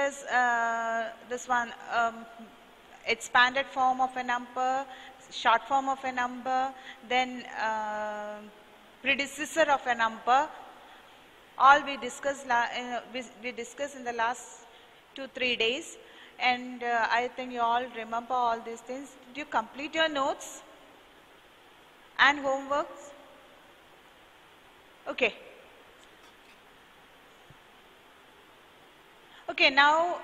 discuss this one, expanded form of a number, short form of a number, then predecessor of a number. All we discussed we discussed in the last 2-3 days, and I think you all remember all these things. Did you complete your notes and homeworks? Okay. Okay, now,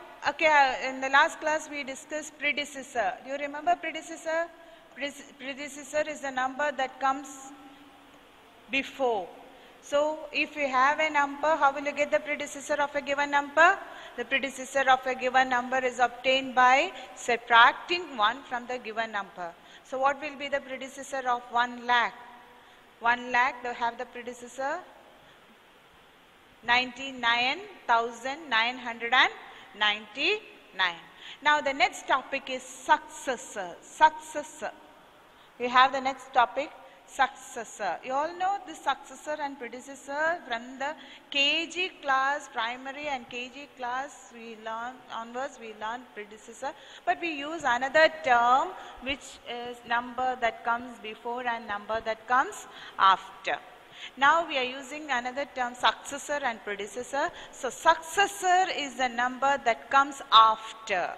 in the last class we discussed predecessor. Do you remember predecessor? Predecessor is the number that comes before. So, if you have a number, how will you get the predecessor of a given number? The predecessor of a given number is obtained by subtracting 1 from the given number. So, what will be the predecessor of 1 lakh? 1 lakh, they have the predecessor 99,999. Now the next topic is successor. Successor. We have the next topic, successor. You all know the successor and predecessor from the KG class, primary and KG class we learn onwards, we learn predecessor. But we use another term which is number that comes before and number that comes after. Now we are using another term, successor and predecessor. So successor is the number that comes after.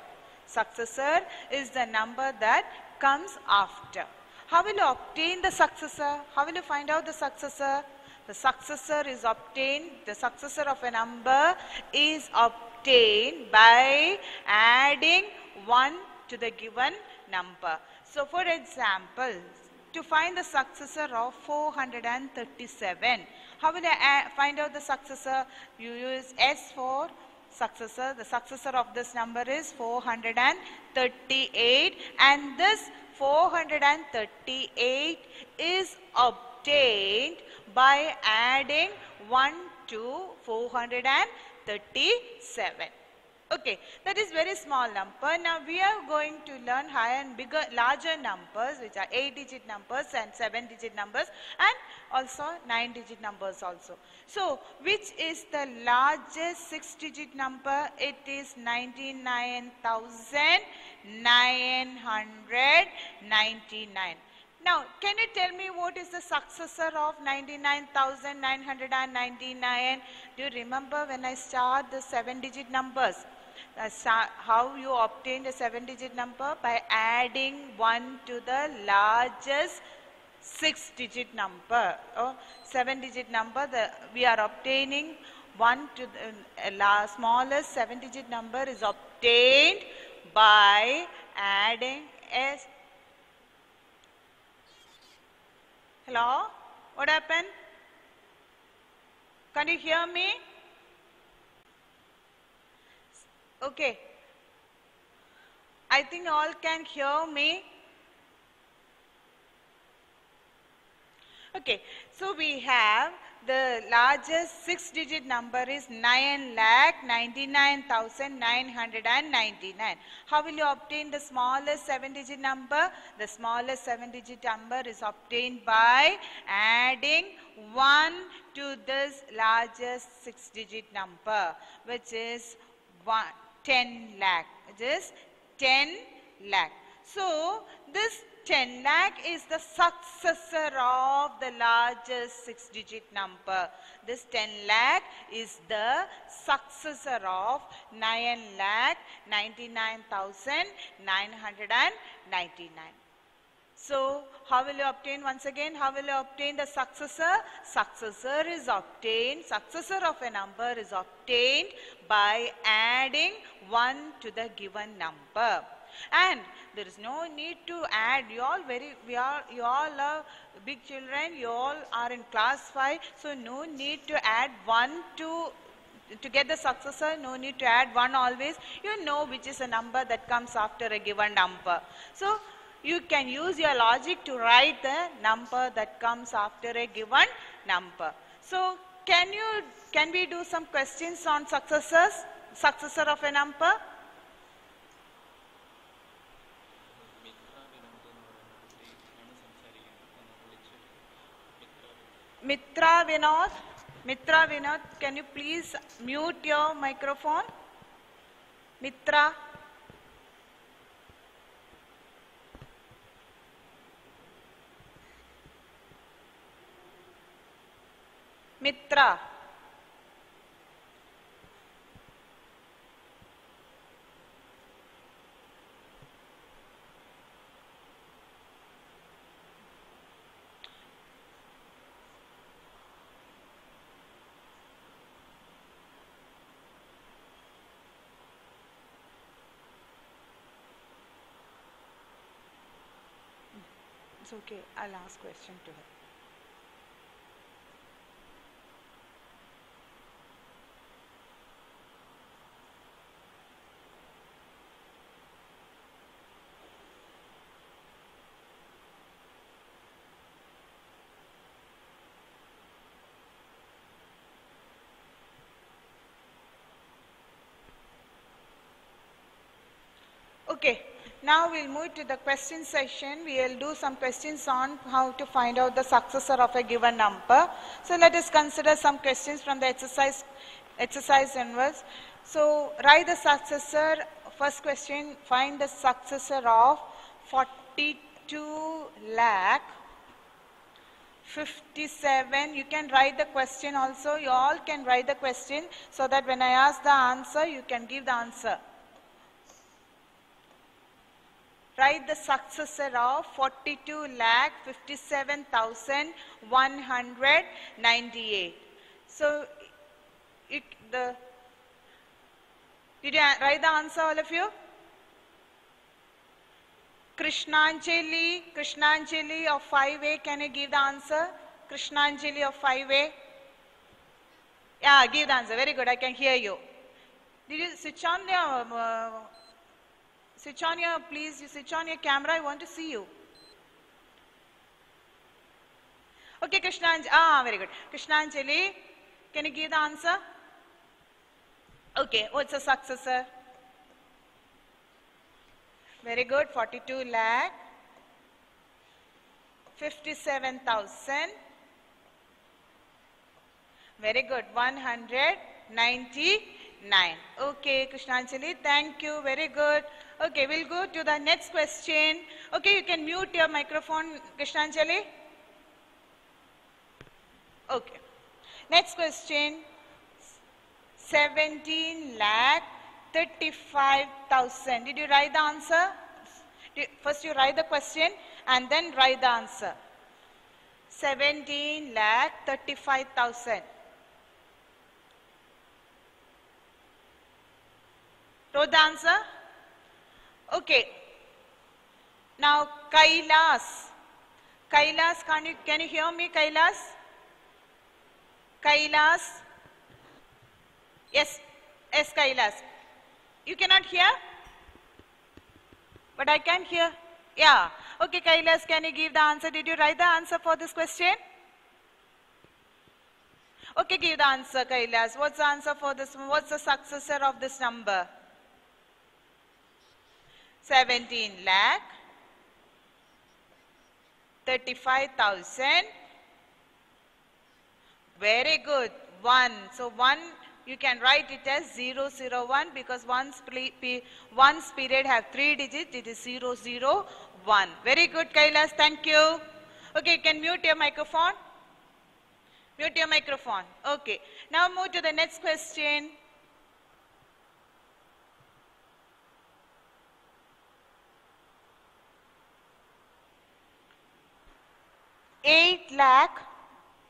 Successor is the number that comes after. How will you obtain the successor? How will you find out the successor? The successor is obtained, the successor of a number is obtained by adding 1 to the given number. So for example, to find the successor of 437, how will I find out the successor? You use S for successor. The successor of this number is 438, and this 438 is obtained by adding 1 to 437. Okay, that is very small number. Now we are going to learn higher and larger numbers, which are 8-digit numbers and 7-digit numbers, and also 9-digit numbers also. So, which is the largest 6-digit number? It is 99,999. Now, can you tell me what is the successor of 99,999? Do you remember when I start the 7-digit numbers? How you obtain the 7-digit number? By adding 1 to the largest 6-digit number. 7-digit number, we are obtaining 1 to the smallest 7-digit number is obtained by adding a... Hello? What happened? Can you hear me? Okay. I think all can hear me. Okay. So we have the largest 6-digit number is 9,99,999. How will you obtain the smallest 7-digit number? The smallest 7-digit number is obtained by adding 1 to this largest 6-digit number, which is 10 lakh. It is 10 lakh. So this 10 lakh is the successor of the largest 6-digit number. This 10 lakh is the successor of 9,99,999. So, how will you obtain, once again, how will you obtain the successor? Successor is obtained, successor of a number is obtained by adding 1 to the given number. And there is no need to add. You all are big children, you all are in class 5, so no need to add 1 to get the successor, no need to add 1 always. You know which is a number that comes after a given number. So, you can use your logic to write the number that comes after a given number. So, can we do some questions on successor of a number? Mitra Vinod, can you please mute your microphone? Mitra. Mitra. It's okay. I'll ask question to her. Okay, now we'll move to the question session. We will do some questions on how to find out the successor of a given number. So let us consider some questions from the exercise inverse. So write the successor. First question, find the successor of 42 lakh 57. You can write the question also. You all can write the question so that when I ask the answer, you can give the answer. Write the successor of 42 lakh 57,198. So, did you write the answer, all of you? Krishnanjali of 5A, can you give the answer? Krishnanjali of 5A. Yeah, give the answer. Very good, I can hear you. Did you switch on the... please, you switch on your camera, I want to see you. Okay, Krishnanjali, very good. Krishnanjali, can you give the answer? Okay, what's the successor? Very good, 42 lakh, 57,000. Very good, 199. Okay, Krishnanjali, thank you, very good. Okay, we'll go to the next question. Okay, you can mute your microphone, Krishnanjali. Okay. Next question. 17 lakh 35,000. Did you write the answer? First you write the question and then write the answer. 17 lakh 35,000. Wrote the answer? Okay. Now Kailas. Kailas, can you hear me, Kailas? Kailas? Yes, Kailas. You cannot hear? But I can hear. Yeah. Okay, Kailas, can you give the answer? Did you write the answer for this question? Okay, give the answer, Kailas. What's the answer for this? What's the successor of this number? 17 lakh 35,000. Very good. 1. So 1, you can write it as 001 because once period have 3 digits, it is 001. Very good, Kailas. Thank you. Okay, you can mute your microphone. Mute your microphone. Okay. Now move to the next question. Eight lakh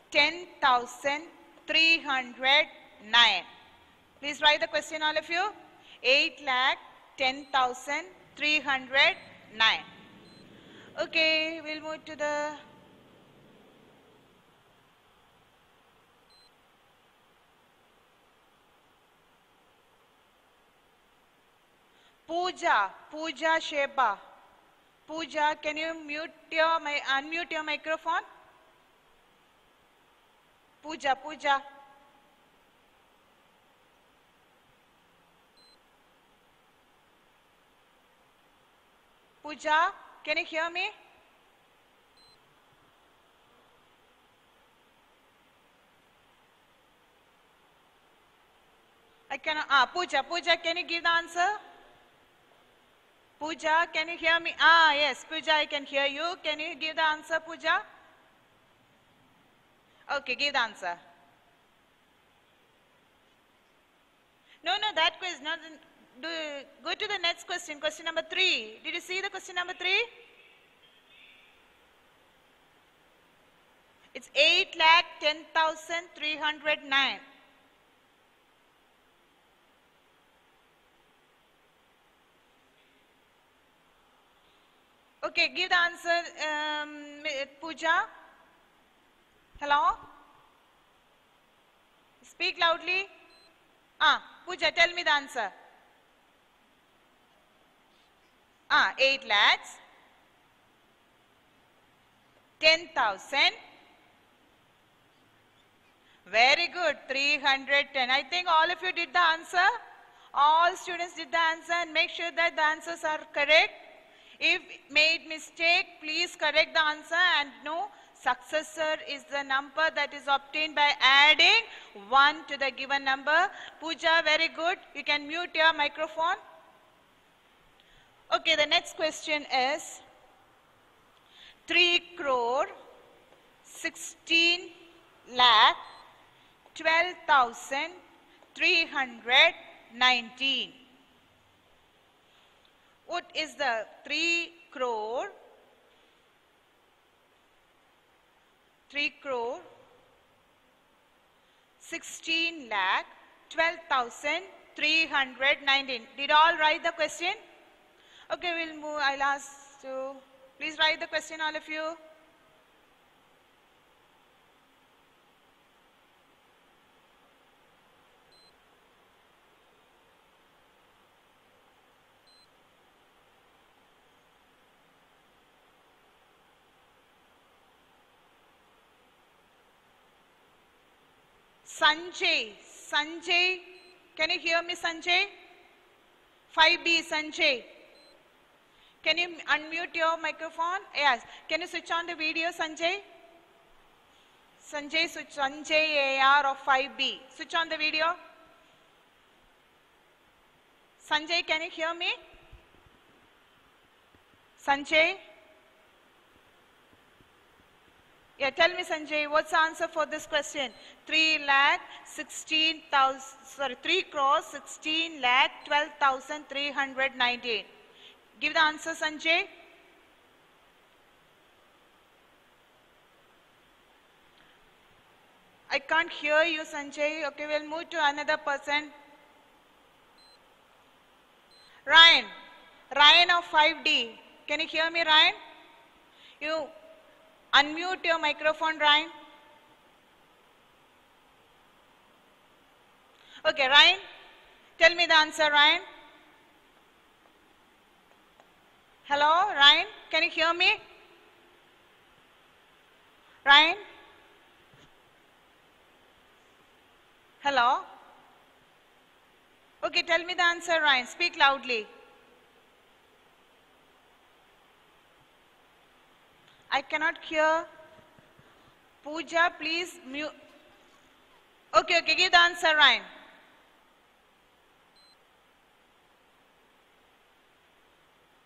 10,309. Please write the question, all of you. 8 lakh 10,309. Okay, we'll move to the Pooja Sheba. Pooja, can you unmute your microphone? Pooja. Pooja, can you hear me? I cannot. Pooja, can you give the answer? Pooja, can you hear me? Yes, Pooja, I can hear you. Can you give the answer, Pooja? Okay, give the answer. No, that question. Go to the next question. Question number 3. Did you see the question number 3? It's 8,10,309. Okay, give the answer, Pooja. Hello? Speak loudly. Pooja, tell me the answer. 8 lakhs. 10,000. Very good, 310. I think all of you did the answer. All students did the answer, and make sure that the answers are correct. If made mistake, please correct the answer, and no, successor is the number that is obtained by adding 1 to the given number. Pooja, very good. You can mute your microphone. Okay, the next question is 3 crore 16 lakh 12,319. What is the 3 crore 16 lakh 12,319. Did all write the question? Okay, we'll move. I'll ask to please write the question, all of you. Sanjay, can you hear me, Sanjay? 5B, Sanjay. Can you unmute your microphone? Yes. Can you switch on the video, Sanjay? Sanjay AR of 5B. Switch on the video. Sanjay, can you hear me? Sanjay? Yeah, tell me, Sanjay, what's the answer for this question? 3 crore 16 lakh 12,319. Give the answer, Sanjay. I can't hear you, Sanjay. Okay, we'll move to another person. Ryan of 5D. Can you hear me, Ryan? You unmute your microphone, Ryan. Okay, Ryan, tell me the answer, Ryan. Hello, Ryan, can you hear me? Ryan? Hello? Okay, tell me the answer, Ryan. Speak loudly. I cannot hear. Pooja, please mute. Okay, give the answer, Ryan.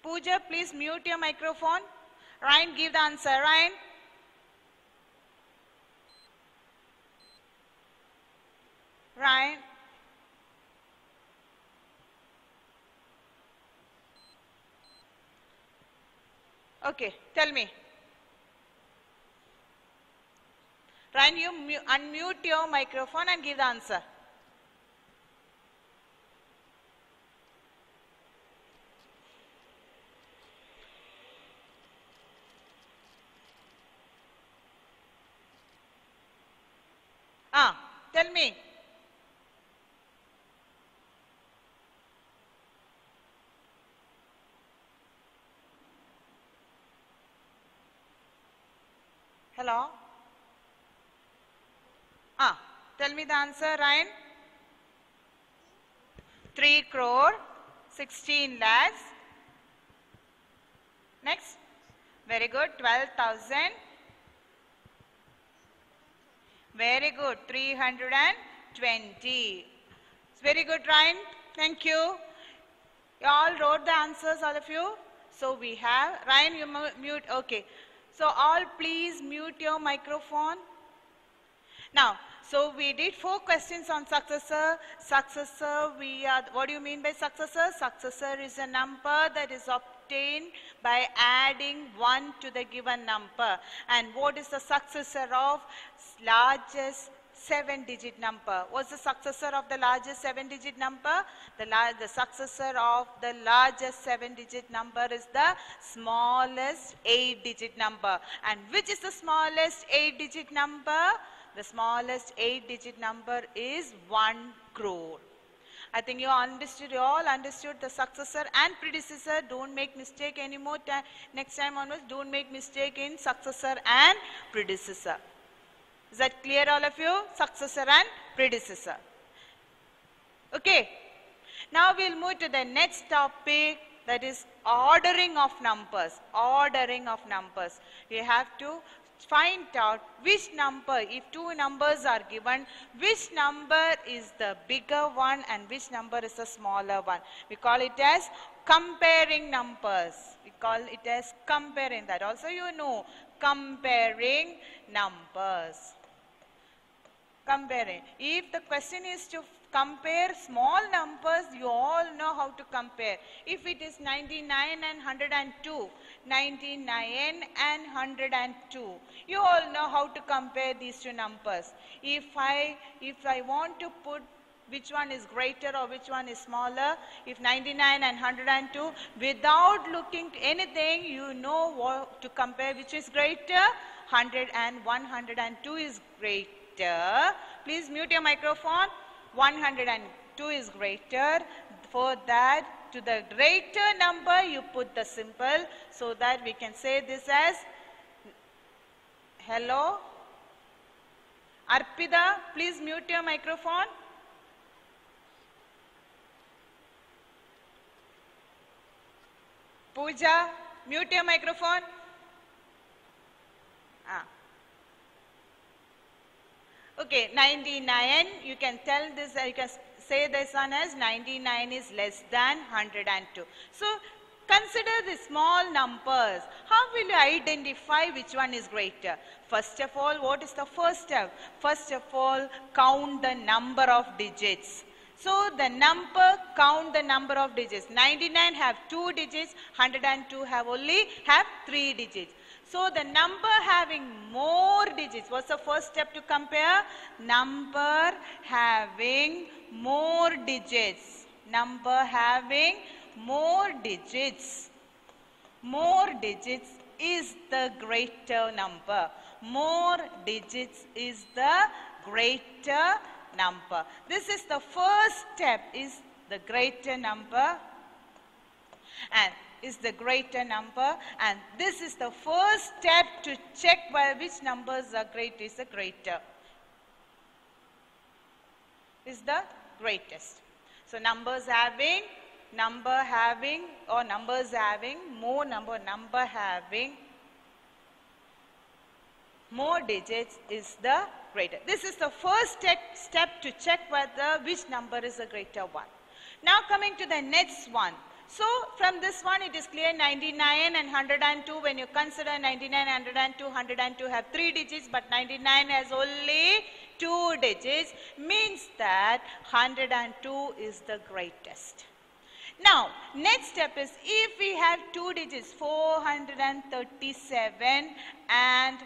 Pooja, please mute your microphone. Ryan, give the answer. Ryan. Ryan. Okay, tell me. Ryan, you unmute your microphone and give the answer. Tell me. Hello? Tell me the answer, Ryan. 3 crore 16 lakhs. Next. Very good. 12,000. Very good. 320. Very good, Ryan. Thank you. You all wrote the answers, all of you. So we have, Ryan, you mute, okay. So all please mute your microphone. Now, so we did 4 questions on successor. Successor, what do you mean by successor? Successor is a number that is obtained by adding 1 to the given number. And what is the successor of largest 7-digit number? What's the successor of the largest 7-digit number? The successor of the largest 7-digit number is the smallest 8-digit number. And which is the smallest 8-digit number? The smallest 8-digit number is 1 crore. I think you all understood the successor and predecessor. Don't make mistake anymore. Next time onwards, don't make mistake in successor and predecessor. Is that clear, all of you? Successor and predecessor. Okay. Now we'll move to the next topic, that is ordering of numbers. Ordering of numbers. You have to find out which number, if 2 numbers are given, which number is the bigger one and which number is the smaller one. We call it as comparing numbers. We call it as comparing. That also you know, comparing numbers. Comparing. If the question is to compare small numbers, you all know how to compare. If it is 99 and 102, 99 and 102, you all know how to compare these 2 numbers. If I want to put which one is greater or which one is smaller, if 99 and 102, without looking anything, you know what to compare, which is greater. 100 and 102 is greater. Please mute your microphone. 102 is greater. For that, to the greater number, you put the symbol so that we can say this as hello. Arpita, please mute your microphone. Pooja, mute your microphone. Okay, 99, you can tell this, you can say this one as 99 is less than 102. So, consider the small numbers. How will you identify which one is greater? First of all, what is the first step? First of all, count the number of digits. So, count the number of digits. 99 have 2 digits, 102 have 3 digits. So, the number having more digits, what's the first step to compare? Number having more digits. Number having more digits. More digits is the greater number. More digits is the greater number. This is the first step, is the greater number. And is the greater number, and this is the first step to check which numbers are greater, is the greater. Is the greatest. So numbers having more digits is the greater. This is the first step to check whether which number is the greater one. Now coming to the next one. So, from this one it is clear 99 and 102, when you consider 99 and 102 have 3 digits, but 99 has only 2 digits, means that 102 is the greatest. Now, next step is, if we have 2 digits, 437 and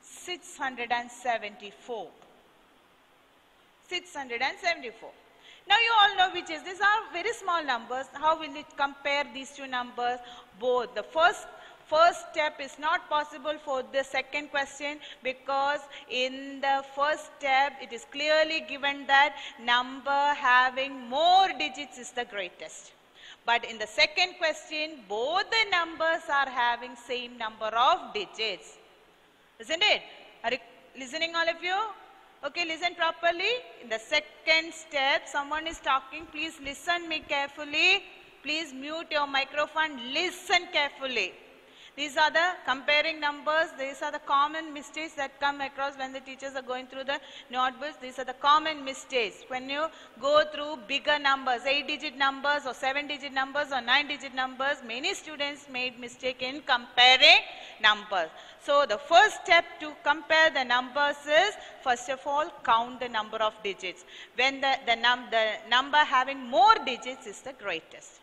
674. 674. Now you all know which is, these are very small numbers. How will it compare these 2 numbers? Both. The first step is not possible for the second question, because in the first step it is clearly given that number having more digits is the greatest. But in the second question, both the numbers are having same number of digits. Isn't it? Are you listening, all of you? Okay, listen properly. In the second step, someone is talking. Please listen me carefully. Please mute your microphone. Listen carefully. These are the comparing numbers. These are the common mistakes that come across when the teachers are going through the notebooks. These are the common mistakes. When you go through bigger numbers, 8-digit numbers or 7-digit numbers or 9-digit numbers, many students made mistake in comparing numbers. So the first step to compare the numbers is, first of all, count the number of digits. When the number having more digits is the greatest.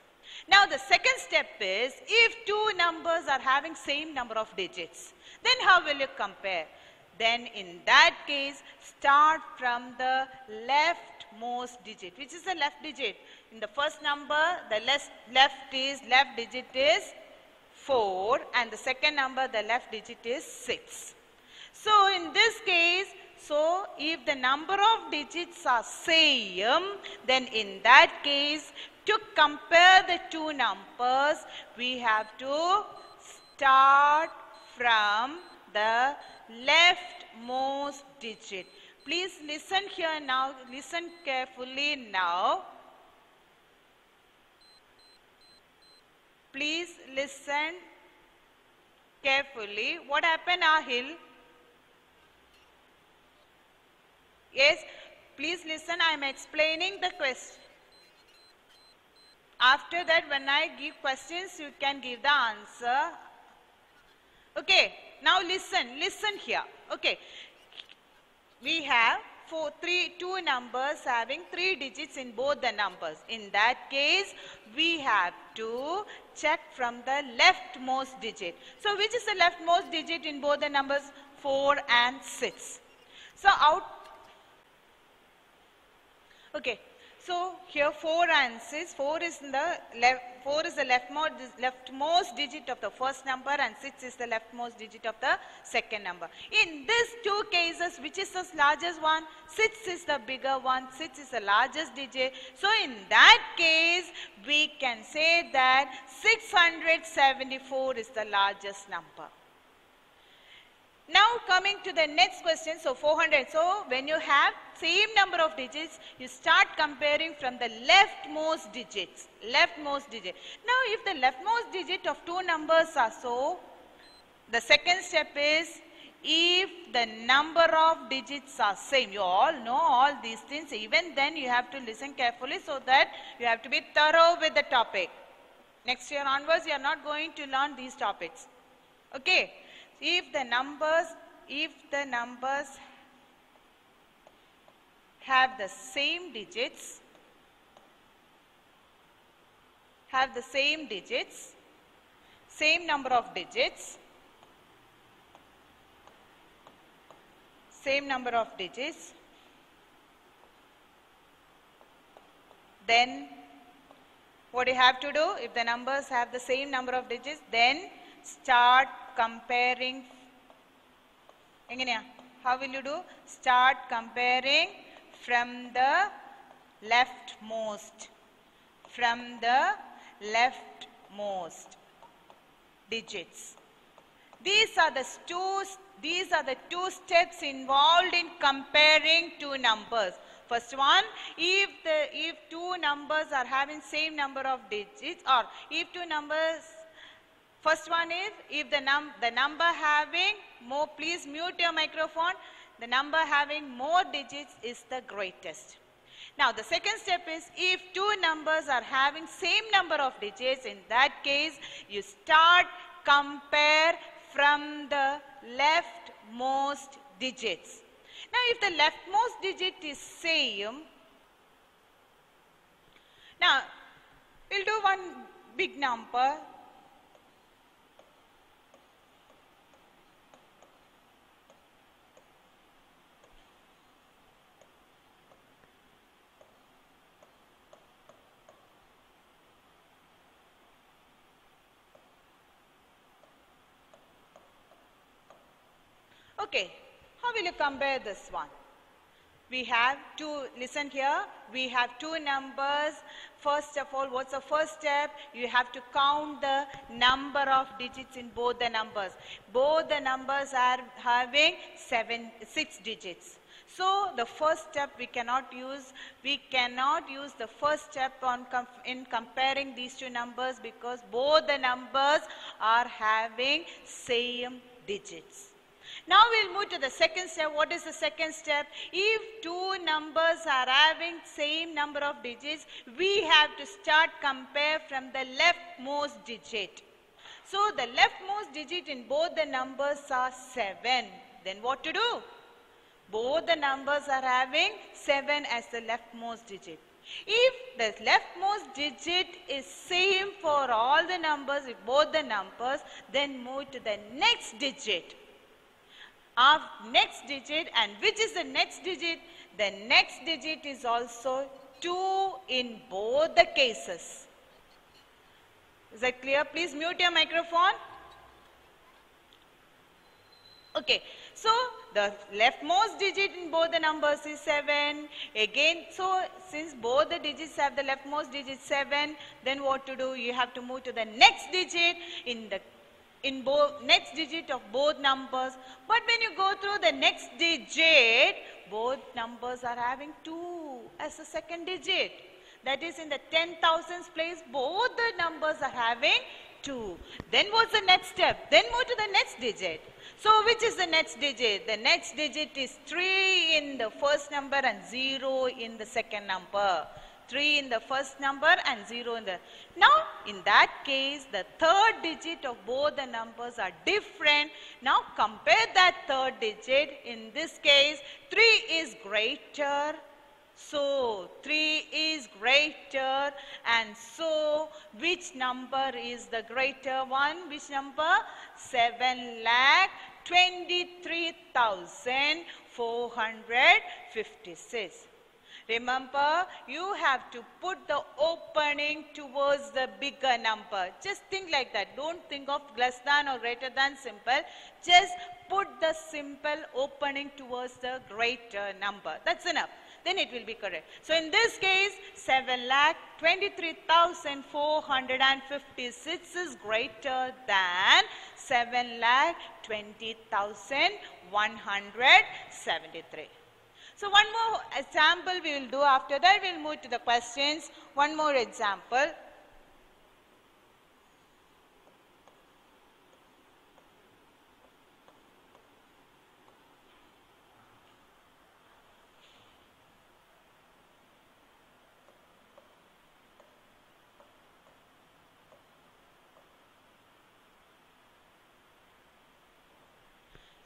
Now the second step is, if two numbers are having same number of digits, then how will you compare? Then in that case, start from the leftmost digit. Which is the left digit? In the first number, the left digit is 4, and the second number, the left digit is 6. So in this case, so if the number of digits are same, then in that case, to compare the two numbers, we have to start from the leftmost digit. Please listen here now, listen carefully now. Please listen carefully. What happened, Ahil? Yes, please listen, I am explaining the question. After that, when I give questions, you can give the answer. Okay, now listen here. Okay, we have two numbers having 3 digits in both the numbers. In that case, we have to check from the leftmost digit. So which is the leftmost digit in both the numbers? 4 and 6. So okay. So here 4 and 6, 4 is the leftmost digit of the first number, and 6 is the leftmost digit of the second number. In these two cases, which is the largest one? 6 is the bigger one, 6 is the largest digit. So in that case, we can say that 674 is the largest number. Now coming to the next question, so 400. So when you have same number of digits, you start comparing from the leftmost digits. Leftmost digit. Now if the leftmost digit of two numbers are so, the second step is, if the number of digits are same. You all know all these things. Even then you have to listen carefully, so that you have to be thorough with the topic. Next year onwards, you are not going to learn these topics. Okay. If the numbers have the same digits, same number of digits, then what you have to do? If the numbers have the same number of digits, then start comparing. How will you do? Start comparing from the leftmost digits. These are the two steps involved in comparing two numbers. First one, if two numbers are having same number of digits, or if two numbers, first one is, if the number having more, please mute your microphone, the number having more digits is the greatest. Now the second step is, if two numbers are having same number of digits, in that case you start compare from the leftmost digits. Now if the leftmost digit is same, now we'll do one big number. Okay, how will you compare this one? We have two, listen here, we have two numbers. First of all, what's the first step? You have to count the number of digits in both the numbers. Both the numbers are having 6 digits. So the first step we cannot use the first step in comparing these two numbers because both the numbers are having same digits. Now we'll move to the second step. What is the second step? If two numbers are having same number of digits, we have to start compare from the leftmost digit. So the leftmost digit in both the numbers are 7. Then what to do? Both the numbers are having 7 as the leftmost digit. If the leftmost digit is same for all the numbers, if both the numbers, then move to the next digit. Our next digit, and which is the next digit? The next digit is also 2 in both the cases. Is that clear? Please mute your microphone. Okay, so the leftmost digit in both the numbers is 7. Again, so since both the digits have the leftmost digit 7, then what to do? You have to move to the next digit in both next digit of both numbers. But when you go through the next digit, both numbers are having 2 as the second digit. That is in the 10,000s place, both the numbers are having 2. Then what's the next step? Then move to the next digit. So which is the next digit? The next digit is 3 in the first number and 0 in the second number. 3 in the first number and 0 in the... Now, in that case, the third digit of both the numbers are different. Now, compare that third digit. In this case, 3 is greater. So, 3 is greater. And so, which number is the greater one? Which number? 7,23,456. Remember, you have to put the opening towards the bigger number. Just think like that. Don't think of less than or greater than simple. Just put the simple opening towards the greater number. That's enough. Then it will be correct. So in this case, 7,23,456 is greater than 7,20,173. So one more example we will do. After that we will move to the questions. One more example.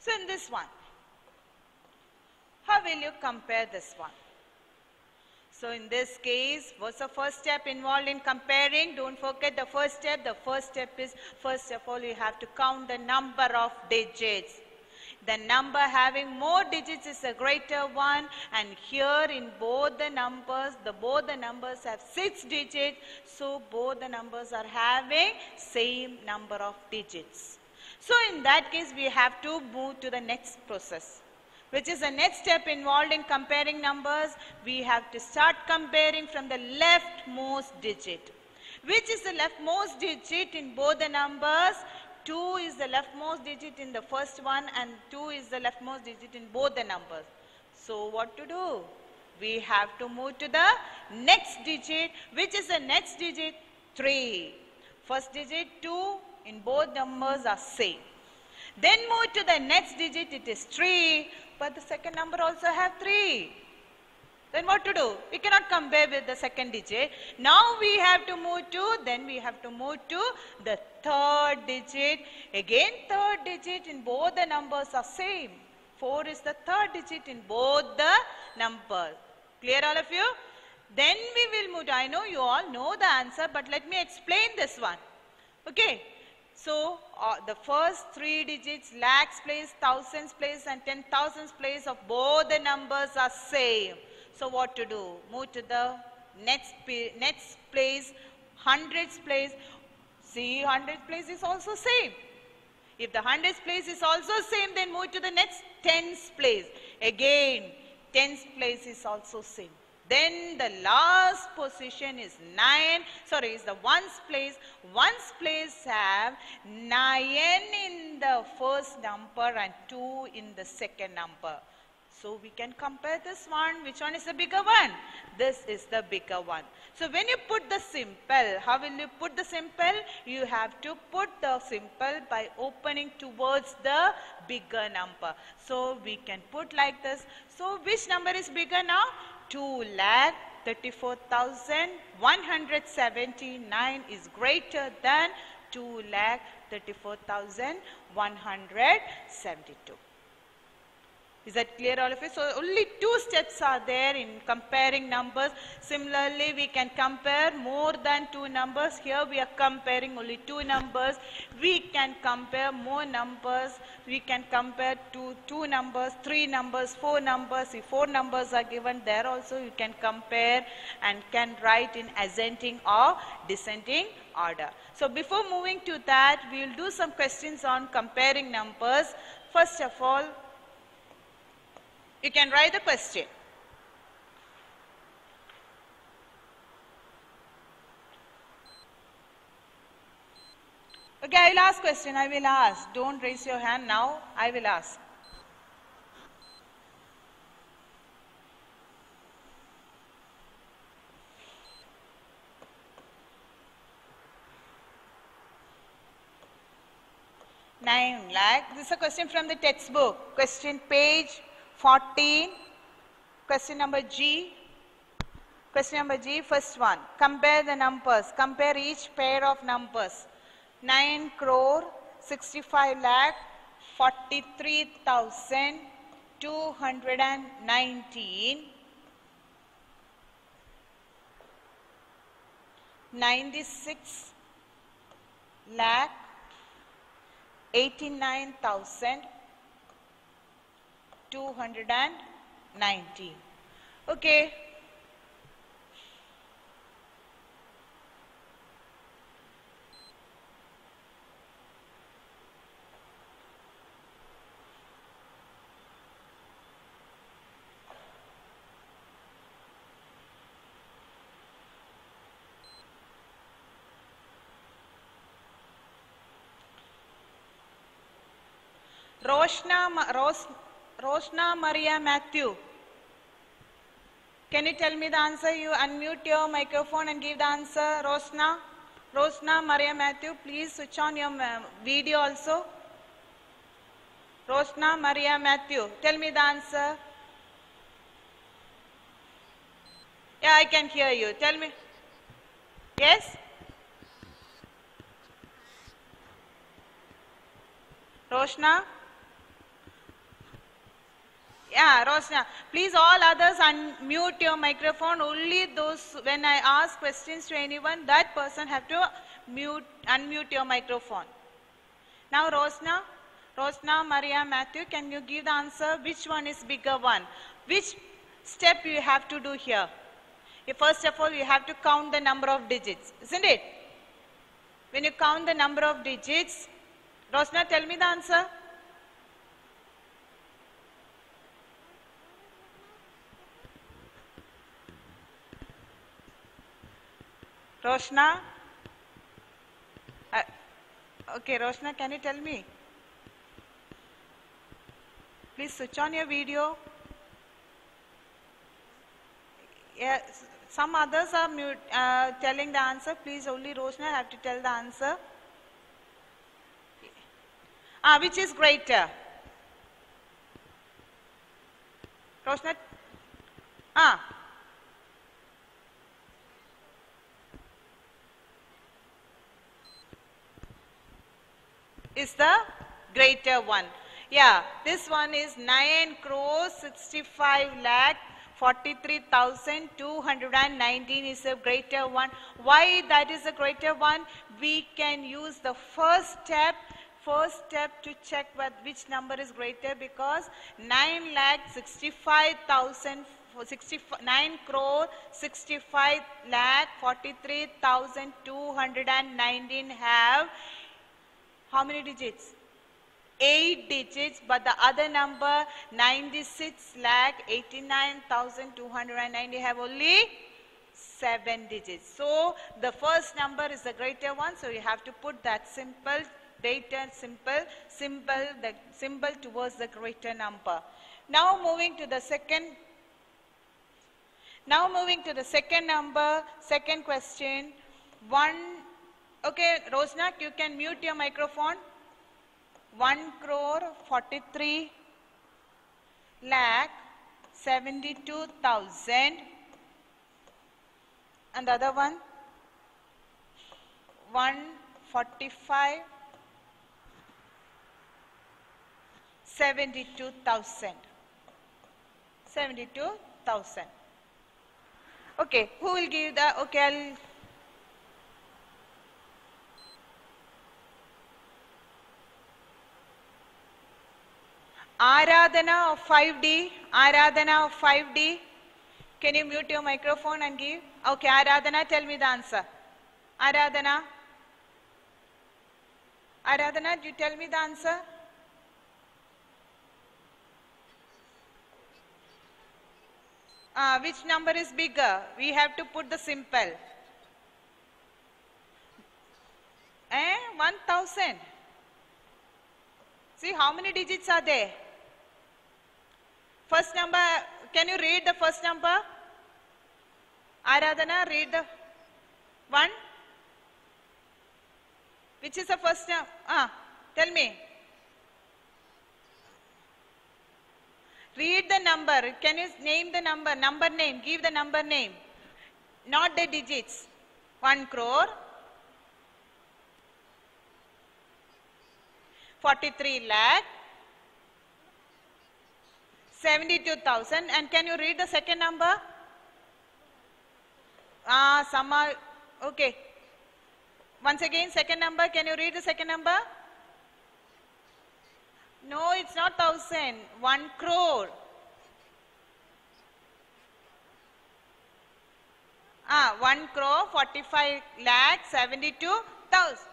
So in this one, how will you compare this one? So in this case, what's the first step involved in comparing? Don't forget the first step. The first step is, first of all, you have to count the number of digits. The number having more digits is a greater one, and here in both the numbers have 6 digits, so both the numbers are having same number of digits. So in that case, we have to move to the next process, which is the next step involved in comparing numbers. We have to start comparing from the leftmost digit. Which is the leftmost digit in both the numbers? 2 is the leftmost digit in the first one, and 2 is the leftmost digit in both the numbers. So what to do? We have to move to the next digit. Which is the next digit? 3. First digit 2 in both numbers are same. Then move to the next digit, it is 3, but the second number also have 3. Then what to do? We cannot compare with the second digit. Now we have to move to the third digit. Again, third digit in both the numbers are same. 4 is the third digit in both the numbers. Clear all of you? Then we will move to, I know you all know the answer, but let me explain this one. Okay. So, the first 3 digits, lakhs place, thousands place and 10,000s place of both the numbers are same. So, what to do? Move to the next place, hundreds place. See, hundreds place is also same. If the hundreds place is also same, then move to the next tens place. Again, tens place is also same. Then the last position is is the ones place. Ones place have 9 in the first number and 2 in the second number. So we can compare this one. Which one is the bigger one? This is the bigger one. So when you put the symbol, how will you put the symbol? You have to put the symbol by opening towards the bigger number. So we can put like this. So which number is bigger now? 2,34,179 is greater than 2,34,172. Is that clear, all of you? So only two steps are there in comparing numbers. Similarly, we can compare more than two numbers. Here we are comparing only two numbers. We can compare more numbers. We can compare two numbers, three numbers, four numbers. If four numbers are given, there also you can compare and can write in ascending or descending order. So before moving to that, we will do some questions on comparing numbers. First of all, you can write the question. Okay, I will ask question. I will ask. Don't raise your hand now. I will ask. Nine lakh. This is a question from the textbook. Question page 14, question number G. Question number G, first one. Compare the numbers. Compare each pair of numbers. 9 crore, 65 lakh, 43,219. 96 lakh, 89,219. Okay. Rosna Maria Matthew. Can you tell me the answer? You unmute your microphone and give the answer. Rosna Maria Matthew, please switch on your video also. Rosna Maria Matthew, tell me the answer. Yeah, I can hear you. Tell me. Yes? Rosna? Yeah, Rosna. Please all others unmute your microphone. Only those, when I ask questions to anyone, that person have to unmute your microphone. Now Rosna Maria Matthew, can you give the answer? Which one is bigger one? Which step you have to do here? First of all, you have to count the number of digits, isn't it? When you count the number of digits, Rosna, tell me the answer. Rosna? Okay, Rosna, can you tell me? Please switch on your video. Yeah, some others are telling the answer. Please, only Rosna have to tell the answer. Which is greater? Rosna? Is the greater one. Yeah, this one is 9 crore 65 lakh 43,219 is a greater one. Why that is a greater one? We can use the first step to check which number is greater, because 9 crore 65 lakh 43,219 have how many digits? 8 digits, but the other number 96 lakh 89,290 have only 7 digits. So the first number is the greater one, so you have to put that symbol towards the greater number. Now moving to the second number, second question. Okay, Rosnak, you can mute your microphone. 1,43,72,000. And the other one, 145,72,000. 72,000. Okay, who will give the, okay, Aradhana of 5D, Aradhana of 5D, can you mute your microphone and give? Okay, Aradhana, tell me the answer. Aradhana, do you tell me the answer? Which number is bigger? We have to put the simple. 1,000. See how many digits are there? First number, can you read the first number? Aradhana, read the 1. Which is the first number? Tell me. Read the number. Can you name the number? Number name. Give the number name. Not the digits. 1 crore. 43 lakh. 72,000. And can you read the second number? Okay. Once again, second number. Can you read the second number? No, it's not 1,000. 1 crore. 1 crore, 45 lakh, 72,000.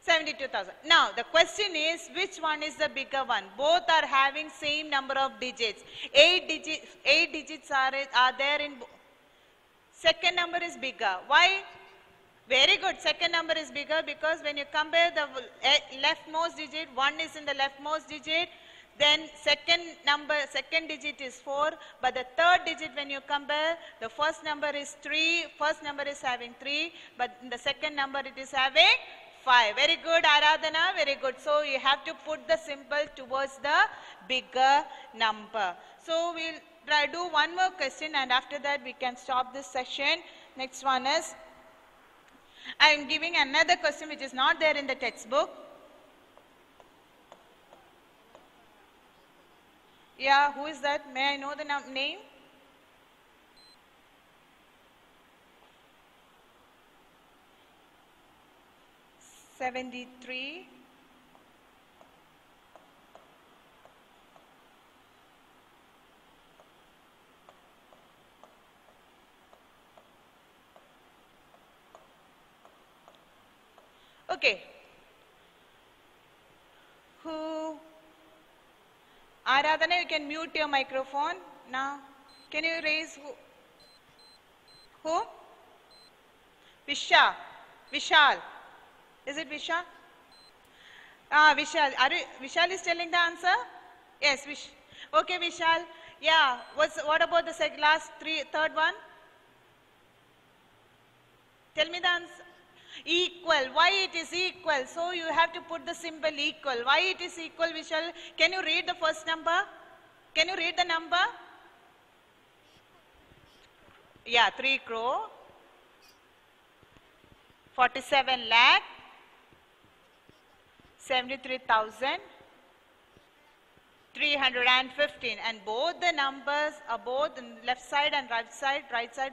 72,000. Now, the question is, which one is the bigger one? Both are having same number of digits. 8 digits are there in. Second number is bigger. Why? Very good. Second number is bigger because when you compare the leftmost digit, 1 is in the leftmost digit. Then second digit is 4. But the third digit when you compare, the first number is 3. First number is having 3. But in the second number it is having 5. Very good, Aradhana. Very good. So you have to put the symbol towards the bigger number. So we'll try do one more question and after that we can stop this session. Next one is, I am giving another question which is not there in the textbook. Yeah, who is that? May I know the name? $73. Okay. Who? Aradhana, you can mute your microphone now. Can you raise who? Who? Vishal. Is it Vishal? Vishal. Vishal is telling the answer? Yes, Okay, Vishal. Yeah. What about the third one? Tell me the answer. Equal. Why it is equal? So you have to put the symbol equal. Why it is equal, Vishal? Can you read the first number? Can you read the number? Yeah, 3 crore. 47 lakh. 73,000. 315, and both the numbers are both left side and right side,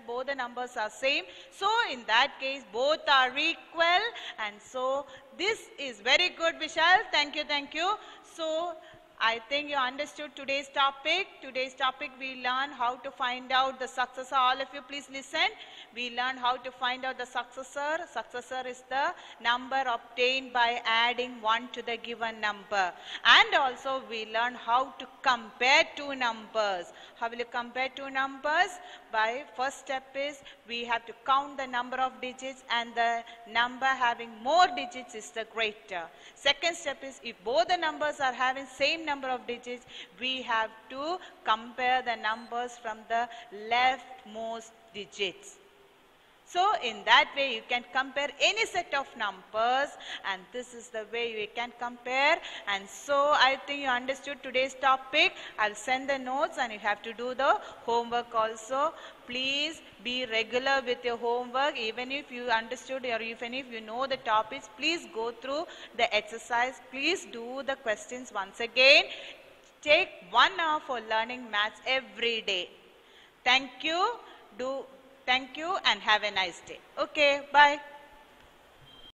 both the numbers are same. So in that case, both are equal, and so this is very good, Vishal. Thank you. So I think you understood today's topic. Today's topic we learn how to find out the successor. All of you please listen. We learn how to find out the successor. Successor is the number obtained by adding 1 to the given number. And also we learn how to compare two numbers. How will you compare two numbers? By first step is we have to count the number of digits, and the number having more digits is the greater. Second step is if both the numbers are having same number of digits, we have to compare the numbers from the leftmost digits. So in that way you can compare any set of numbers, and this is the way you can compare. And so I think you understood today's topic. I'll send the notes and you have to do the homework also. Please be regular with your homework. Even if you understood or even if you know the topics, please go through the exercise. Please do the questions once again. Take 1 hour for learning maths every day. Thank you. Thank you and have a nice day. Okay, bye.